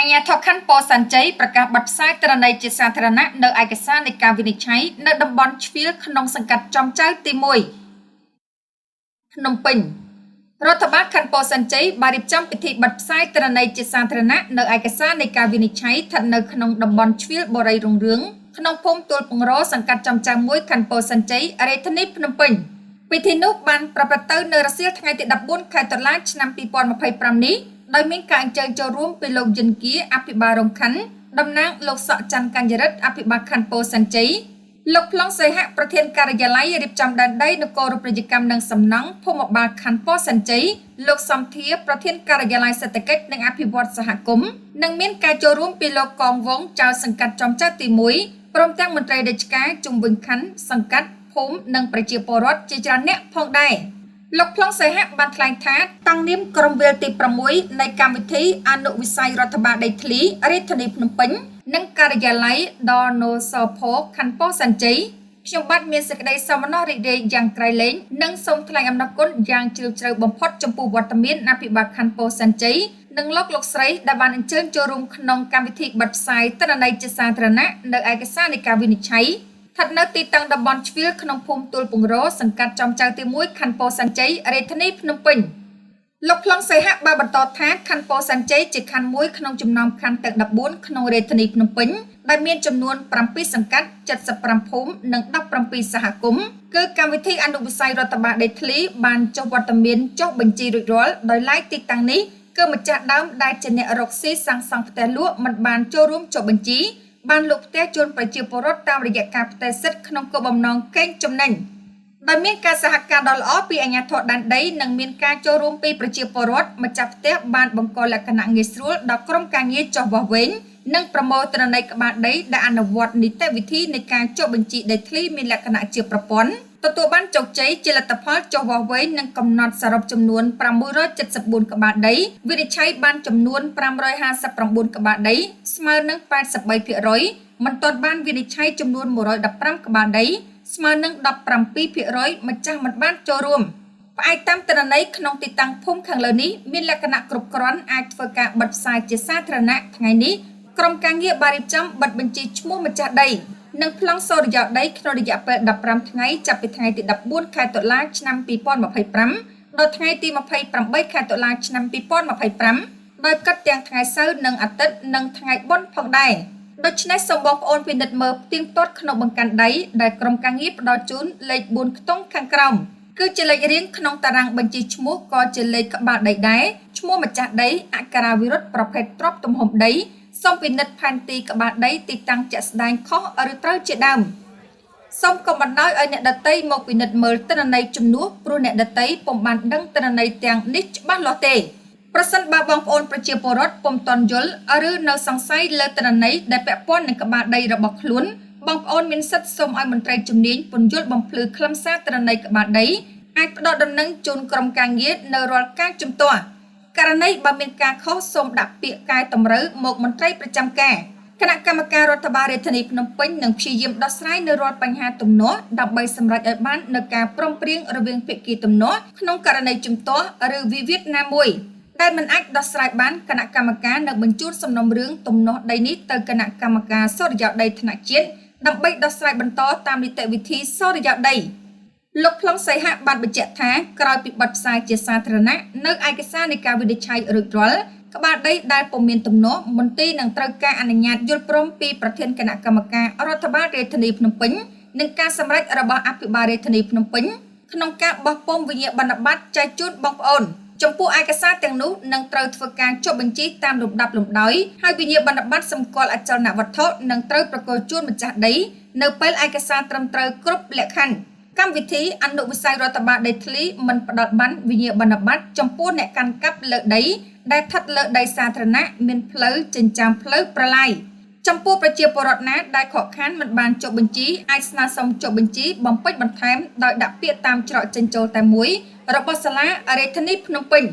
អាញាធរខណ្ឌពោធិ៍សែនជ័យប្រកាសបិទផ្សាយទិន្នន័យជាសាធារណៈនៅឯកសារនៃការវិនិច្ឆ័យនៅតំបន់ជ្វាលក្នុងសង្កាត់ចំចៅទី1ភ្នំពេញរដ្ឋបាលខណ្ឌពោធិ៍សែនជ័យបានរៀបចំពិធីបិទផ្សាយទិន្នន័យជាសាធារណៈនៅឯកសារនៃការវិនិច្ឆ័យស្ថិតនៅក្នុងតំបន់ជ្វាលបូរីរុងរឿងក្នុងភូមិទួលពងរសង្កាត់ចំចៅ1ខណ្ឌពោធិ៍សែនជ័យរាជធានីភ្នំពេញពិធីនោះបានប្រព្រឹត្តទៅនៅរសៀលថ្ងៃទី14ខែតុលាឆ្នាំ2025នេះដោយមានការអញ្ជើញចូលរួមពីលោកយិនគៀអភិបាលរងខណ្ឌតំណាងលោកសក់ច័ន្ទកញ្ញរិទ្ធអភិបាលខណ្ឌពោធិ៍សែនជ័យលោកប្លង់សីហៈប្រធានការិយាល័យរៀបចំដែនដីនគររូបនីយកម្មនិងសំណង់ភូមិបាលខណ្ឌពោធិ៍សែនជ័យលោកសំធាប្រធានការិយាល័យសេដ្ឋកិច្ចនិងអភិវឌ្ឍសហគមន៍និងមានការចូលរួមពីលោកកងវងចៅសង្កាត់ចំចៅទី1ព្រមទាំងមន្ត្រីរាជការជុំវិញខណ្ឌសង្កាត់ភូមិនិងប្រជាពលរដ្ឋជាច្រើនអ្នកផងដែរលោកប្លង់សីហៈបានថ្លែងថាតាំងនាមក្រុមវាលទី6នៃកម្មវិធីអនុវិស័យរដ្ឋបាលដីធ្លីរាជធានីភ្នំពេញនិងការិយាល័យដណូសភខណ្ឌពោធិ៍សែនជ័យខ្ញុំបាទមានសេចក្តីសោមនស្សរីករាយយ៉ាងក្រៃលែងនិងសូមថ្លែងអំណរគុណយ៉ាងជ្រាលជ្រៅបំផុតចំពោះវត្តមានអភិបាលខណ្ឌពោធិ៍សែនជ័យនិងលោកស្រីដែលបានអញ្ជើញចូលរួមក្នុងកម្មវិធីបិទផ្សាយទិន្នន័យជាសាធារណៈនៅឯកសារនៃការវិនិច្ឆ័យស្ថិតនៅទីតាំងតំបន់ជ្វាលក្នុងភូមិទួលពងរសង្កាត់ចំចៅទី1ខណ្ឌពោធិ៍សែនជ័យរាជធានីភ្នំពេញលោកប្លង់សីហៈបានបន្តថាខណ្ឌពោធិ៍សែនជ័យជាខណ្ឌមួយក្នុងចំណោមខណ្ឌទាំង14ក្នុងរាជធានីភ្នំពេញដែលមានចំនួន7សង្កាត់75ភូមិនិង17សហគមន៍គឺកម្មវិធីអនុវិស័យរដ្ឋបាលដីធ្លីបានចុះវត្តមានចុះបញ្ជីរួចរាល់ដោយឡែកទីតាំងនេះគឺម្ចាស់ដើមដែលជាអ្នករកស៊ីសាងសង់ផ្ទះលក់មិនបានចូលរួមចុះបញ្ជីបានលក់ផ្ទះជូនប្រជាពលរដ្ឋតាមរយៈការផ្ទេរសិទ្ធិក្នុងគោលបំណងកេងចំណេញដោយមានការសហការដ៏ល្អពីអាជ្ញាធរដែនដីនិងមានការចូលរួមពីប្រជាពលរដ្ឋម្ចាស់ផ្ទះបានបង្កលក្ខណៈងាយស្រួលដល់ក្រុមការងារចុះវាស់វែងនិងប្រមូលទិន្នន័យក្បាលដីដែលអនុវត្តនីតិវិធីនៃការចុះបញ្ជីដីធ្លីមានលក្ខណៈជាប្រព័ន្ធទទួលបានជោគជ័យជាលទ្ធផលចុះវាស់វែងនិងកំណត់សរុបចំនួន674ក្បាលដីវិនិច្ឆ័យបានចំនួន559ក្បាលដីស្មើនឹង 83% មិនទាន់បានវិនិច្ឆ័យចំនួន115ក្បាលដីស្មើនឹង17% ម្ចាស់មិនបានចូលរួមផ្អែកតាមទិន្នន័យក្នុងទីតាំងភូមិខាងលើនេះមានលក្ខណៈគ្រប់គ្រាន់អាចធ្វើការបិទផ្សាយជាសាធារណៈថ្ងៃនេះក្រុមការងារបានរៀបចំបិទបញ្ជីឈ្មោះម្ចាស់ដីនិងប្លង់សូរិយោដីក្នុងរយៈពេល15ថ្ងៃចាប់ពីថ្ងៃទី14ខែតុលាឆ្នាំ2025ដល់ថ្ងៃទី28ខែតុលាឆ្នាំ2025ដោយគិតទាំងថ្ងៃសៅរ៍និងអាទិត្យនិងថ្ងៃបុណ្យផងដែរដូច្នេះសូមបងប្អូនពិនិត្យមើលផ្ទៀងផ្ទាត់ក្នុងបង្កាន់ដីដែលក្រុមការងារផ្ដល់ជូនលេខ4ខ្ទង់ខាងក្រោមគឺជាលេខរៀងក្នុងតារាងបញ្ជីឈ្មោះក៏ជាលេខក្បាលដីដែរឈ្មោះម្ចាស់ដីអក្ខរាវិរុទ្ធប្រភេទទ្រព្យទំហំដីសូមពិនិត្យផែនទីក្បាលដីទីតាំងជាក់ស្ដែងខុសឬត្រូវជាដើមសូមកុំបណ្ដោយឲ្យអ្នកដទៃមកពិនិត្យមើលទិន្នន័យជំនួសព្រោះអ្នកដទៃពុំបានដឹងទិន្នន័យទាំងនេះច្បាស់លាស់ទេប្រសិនបើបងប្អូនប្រជាពលរដ្ឋពុំទាន់យល់ឬនៅសង្ស័យលើទិន្នន័យដែលពាក់ព័ន្ធនឹងក្បាលដីរបស់ខ្លួនបងប្អូនមានសិទ្ធិសូមឲ្យមន្ត្រីជំនាញពន្យល់បំភ្លឺខ្លឹមសារទិន្នន័យក្បាលដីអាចផ្ដល់ដំណឹងជូនក្រុមការងារនៅរាល់ការជំទាស់ករណីបើមានការខុសសូមដាក់ពាក្យកែតម្រូវមកមន្ត្រីប្រចាំការគណៈកម្មការរដ្ឋបាលរាជធានីភ្នំពេញនឹងព្យាយាមដោះស្រាយនៅរាល់បញ្ហាទំនាស់ដើម្បីសម្រេចឲ្យបាននូវការព្រមព្រៀងរវាងភាគីទំនាស់ក្នុងករណីជំទាស់ឬវិវាទណាមួយដែលមិនអាចដោះស្រាយបានគណៈកម្មការនឹងបញ្ជូនសំណុំរឿងទំនាស់ដីនេះទៅគណៈកម្មការសូរិយោដីថ្នាក់ជាតិដើម្បីដោះស្រាយបន្តតាមនីតិវិធីសូរិយោដីលោកប្លង់សីហៈបានបញ្ជាក់ថាក្រោយពីបិទផ្សាយជាសាធារណៈនៅឯកសារនៃការវិនិច្ឆ័យរួចរាល់ក្បាលដីដែលពុំមានទំនាស់មន្ទីរនឹងត្រូវការអនុញ្ញាតយល់ព្រមពីប្រធានគណៈកម្មការរដ្ឋបាលរាជធានីភ្នំពេញនិងការសម្រេចរបស់អភិបាលរាជធានីភ្នំពេញក្នុងការបោះពុម្ពវិញ្ញាបនបត្រចែកជូនបងប្អូនចំពោះឯកសារទាំងនោះនឹងត្រូវធ្វើការចុះបញ្ជីតាមលំដាប់លំដោយហើយវិញ្ញាបនបត្រសម្គាល់អចលនវត្ថុនឹងត្រូវប្រគល់ជូនម្ចាស់ដីនៅពេលឯកសារត្រឹមត្រូវគ្រប់លក្ខខណ្ឌកម្មវិធីអនុវិស័យរដ្ឋបាលដីធ្លីមិនផ្ដល់បានវិញ្ញាបនបត្រចំពោះអ្នកកាន់កាប់លើដីដែលស្ថិតលើដីសាធារណៈមានផ្លូវចិញ្ចើមផ្លូវប្រឡាយចំពោះប្រជាពលរដ្ឋណាដែលខកខានមិនបានចុះបញ្ជីអាចស្នើសុំចុះបញ្ជីបំពេញបន្ថែមដោយដាក់ពាក្យតាមច្រកចេញចូលតែមួយរបស់សាលារាជធានីភ្នំពេញ